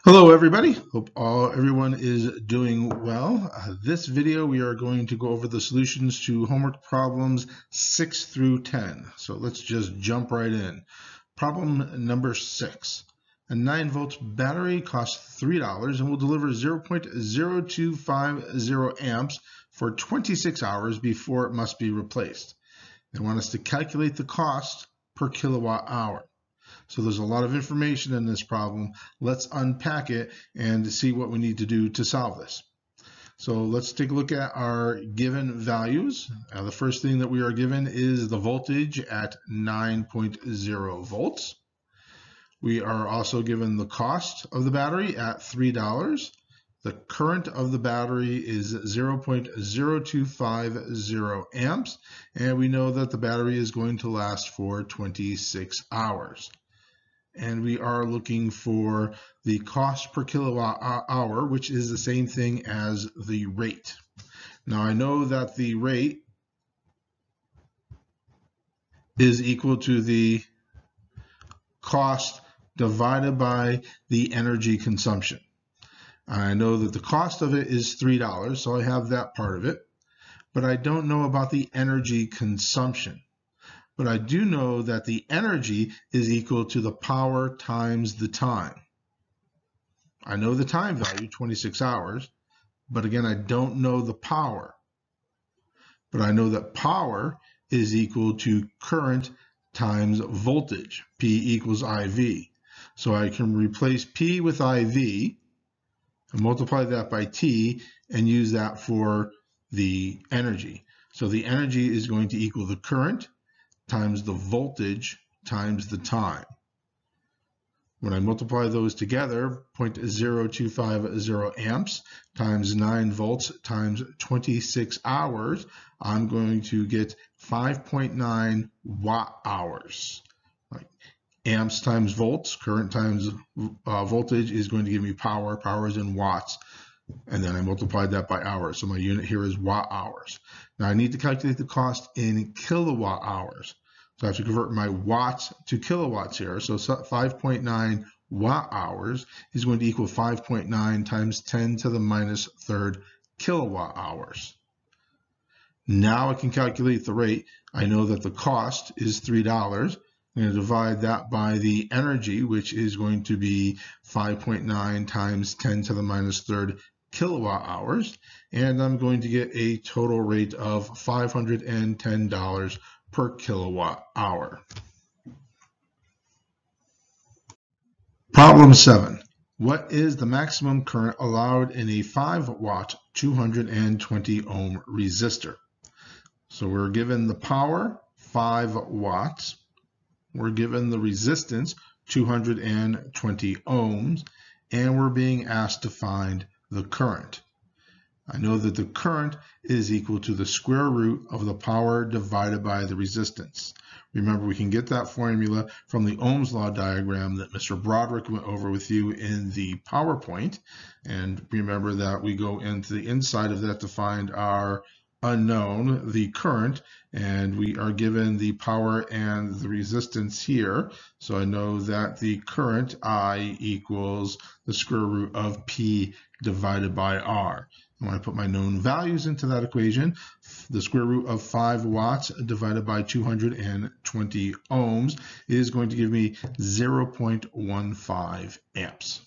Hello everybody, hope everyone is doing well. This video we are going to go over the solutions to homework problems 6 through 10. So let's just jump right in. Problem number 6. A 9-volt battery costs $3 and will deliver 0.0250 amps for 26 hours before it must be replaced. They want us to calculate the cost per kilowatt hour. So there's a lot of information in this problem. Let's unpack it and see what we need to do to solve this. So let's take a look at our given values. The first thing that we are given is the voltage at 9.0 volts. We are also given the cost of the battery at $3. The current of the battery is 0.0250 amps, and we know that the battery is going to last for 26 hours. And we are looking for the cost per kilowatt hour, which is the same thing as the rate. Now I know that the rate is equal to the cost divided by the energy consumption. I know that the cost of it is $3, so I have that part of it, but I don't know about the energy consumption. But I do know that the energy is equal to the power times the time. I know the time value, 26 hours, but again, I don't know the power. But I know that power is equal to current times voltage, P equals IV. So I can replace P with IV and multiply that by T and use that for the energy. So the energy is going to equal the current times the voltage times the time. When I multiply those together, 0.0250 amps times 9 volts times 26 hours, I'm going to get 5.9 watt hours. Right. Amps times volts, current times voltage is going to give me power. Power is in watts. And then I multiplied that by hours. So my unit here is watt hours. Now I need to calculate the cost in kilowatt hours. So I have to convert my watts to kilowatts here. So 5.9 watt hours is going to equal 5.9 times 10 to the minus third kilowatt hours. Now I can calculate the rate. I know that the cost is $3. I'm going to divide that by the energy, which is going to be 5.9 times 10 to the minus third kilowatt hours, and I'm going to get a total rate of $510 per kilowatt hour. Problem 7. What is the maximum current allowed in a 5-watt 220 ohm resistor? So we're given the power 5 watts. We're given the resistance 220 ohms, and we're being asked to find the current. I know that the current is equal to the square root of the power divided by the resistance. Remember, we can get that formula from the Ohm's law diagram that Mr. Broderick went over with you in the PowerPoint. And remember that we go into the inside of that to find our unknown, the current, and we are given the power and the resistance here. So I know that the current I equals the square root of P divided by R. When I put my known values into that equation, the square root of 5 watts divided by 220 ohms is going to give me 0.15 amps.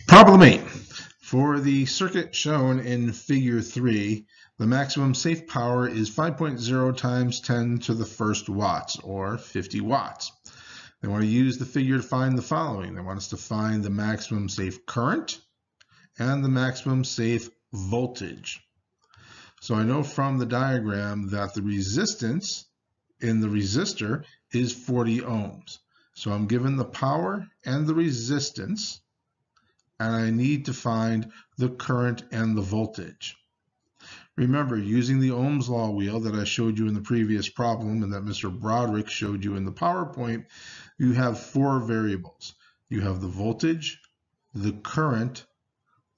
Problem 8. For the circuit shown in figure 3, the maximum safe power is 5.0 times 10 to the first watts, or 50 watts. They want to use the figure to find the following. They want us to find the maximum safe current and the maximum safe voltage. So I know from the diagram that the resistance in the resistor is 40 ohms. So I'm given the power and the resistance, and I need to find the current and the voltage. Remember, using the Ohm's law wheel that I showed you in the previous problem and that Mr. Broderick showed you in the PowerPoint, you have 4 variables. You have the voltage, the current,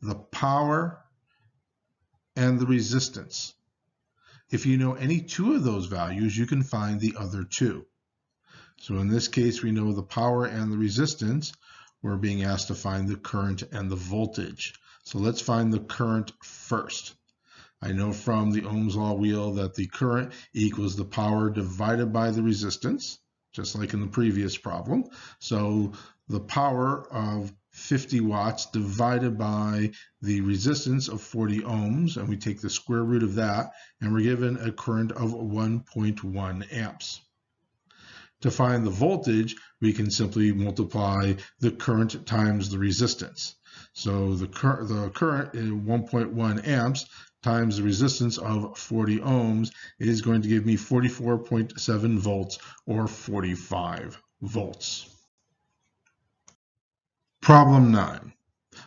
the power, and the resistance. If you know any 2 of those values, you can find the other 2. So in this case, we know the power and the resistance. we're being asked to find the current and the voltage. So let's find the current first. I know from the Ohm's law wheel that the current equals the power divided by the resistance, just like in the previous problem. So the power of 50 watts divided by the resistance of 40 ohms, and we take the square root of that, and we're given a current of 1.1 amps. To find the voltage, we can simply multiply the current times the resistance. So the current is 1.1 amps times the resistance of 40 ohms is going to give me 44.7 volts or 45 volts. Problem 9.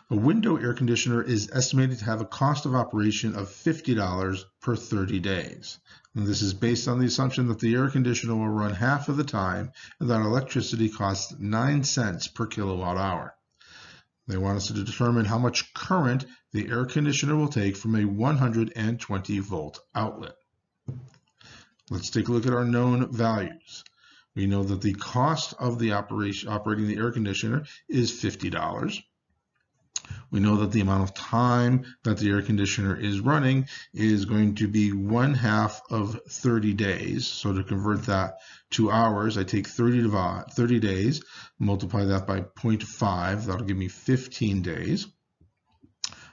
A window air conditioner is estimated to have a cost of operation of $50 per 30 days. And this is based on the assumption that the air conditioner will run half of the time and that electricity costs 9 cents per kilowatt hour. They want us to determine how much current the air conditioner will take from a 120 volt outlet. Let's take a look at our known values. We know that the cost of the operating the air conditioner is $50. We know that the amount of time that the air conditioner is running is going to be 1/2 of 30 days. So to convert that to hours, I take 30 days, multiply that by 0.5, that'll give me 15 days.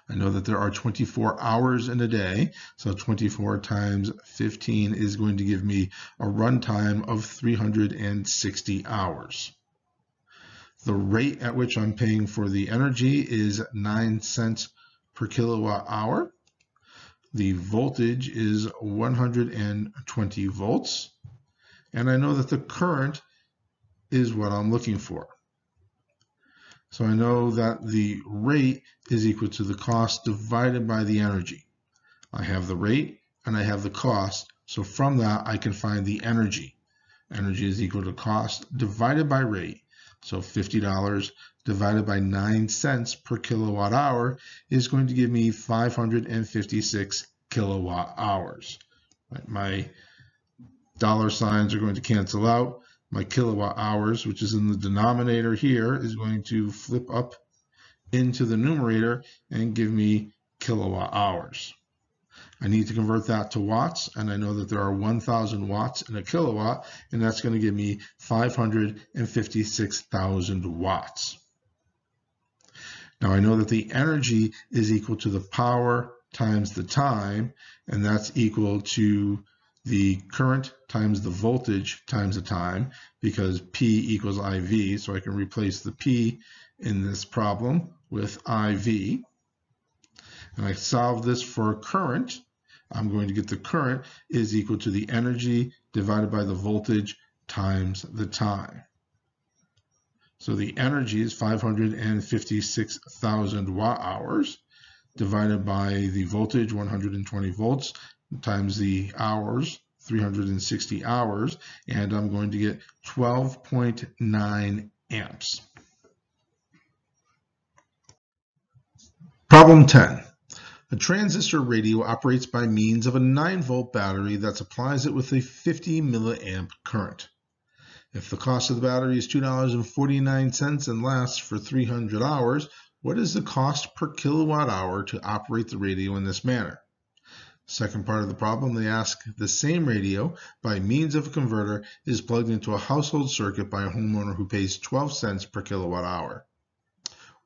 I know that there are 24 hours in a day, so 24 times 15 is going to give me a runtime of 360 hours. The rate at which I'm paying for the energy is 9 cents per kilowatt hour. The voltage is 120 volts. And I know that the current is what I'm looking for. So I know that the rate is equal to the cost divided by the energy. I have the rate and I have the cost. So from that, I can find the energy. Energy is equal to cost divided by rate. So $50 divided by 9 cents per kilowatt hour is going to give me 556 kilowatt hours. My dollar signs are going to cancel out. My kilowatt hours, which is in the denominator here, is going to flip up into the numerator and give me kilowatt hours. I need to convert that to watts, and I know that there are 1,000 watts in a kilowatt, and that's going to give me 556,000 watts. Now I know that the energy is equal to the power times the time, and that's equal to the current times the voltage times the time, because P equals IV, so I can replace the P in this problem with IV. And I solve this for current. I'm going to get the current is equal to the energy divided by the voltage times the time. So the energy is 556,000 watt hours divided by the voltage, 120 volts, times the hours, 360 hours, and I'm going to get 12.9 amps. Problem 10. A transistor radio operates by means of a 9-volt battery that supplies it with a 50 milliamp current. If the cost of the battery is $2.49 and lasts for 300 hours, what is the cost per kilowatt hour to operate the radio in this manner? Second part of the problem, they ask the same radio by means of a converter is plugged into a household circuit by a homeowner who pays 12 cents per kilowatt hour.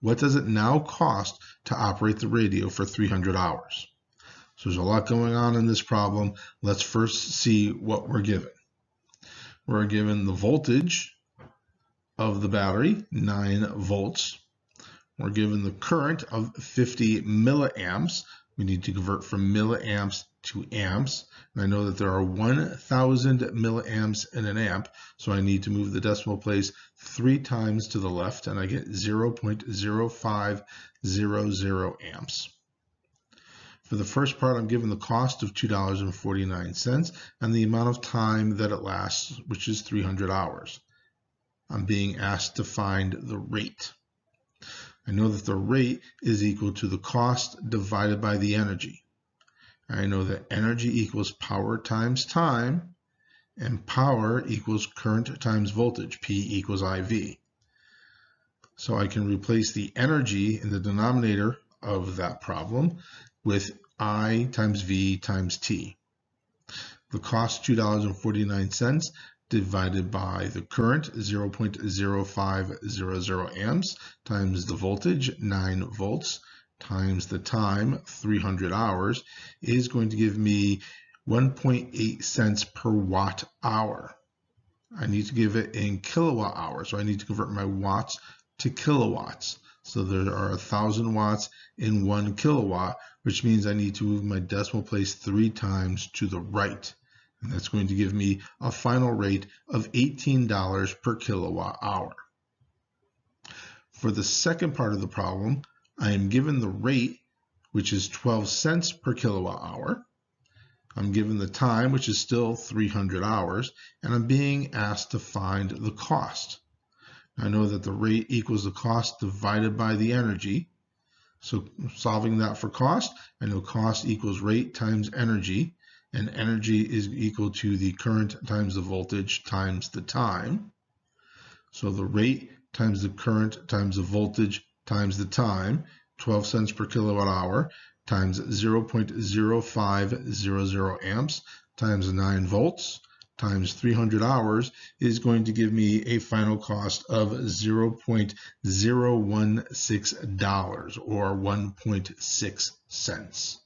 What does it now cost to operate the radio for 300 hours? So there's a lot going on in this problem. Let's first see what we're given. We're given the voltage of the battery, 9 volts. We're given the current of 50 milliamps. We need to convert from milliamps to amps. And I know that there are 1,000 milliamps in an amp, so I need to move the decimal place 3 times to the left, and I get 0.0500 amps. For the first part, I'm given the cost of $2.49 and the amount of time that it lasts, which is 300 hours. I'm being asked to find the rate. I know that the rate is equal to the cost divided by the energy. I know that energy equals power times time, and power equals current times voltage, P equals IV. So I can replace the energy in the denominator of that problem with I times V times T. The cost, $2.49, divided by the current, 0.0500 amps, times the voltage, 9 volts, times the time, 300 hours, is going to give me 1.8 cents per watt hour. I need to give it in kilowatt hours, so I need to convert my watts to kilowatts. So there are 1,000 watts in 1 kilowatt, which means I need to move my decimal place 3 times to the right. And that's going to give me a final rate of $18 per kilowatt hour. For the second part of the problem, I am given the rate, which is 12 cents per kilowatt hour. I'm given the time, which is still 300 hours, and I'm being asked to find the cost. I know that the rate equals the cost divided by the energy. So solving that for cost, I know cost equals rate times energy, and energy is equal to the current times the voltage times the time. So the rate times the current times the voltage times the time, 12 cents per kilowatt hour, times 0.0500 amps times 9 volts times 300 hours is going to give me a final cost of $0.016 or 1.6 cents.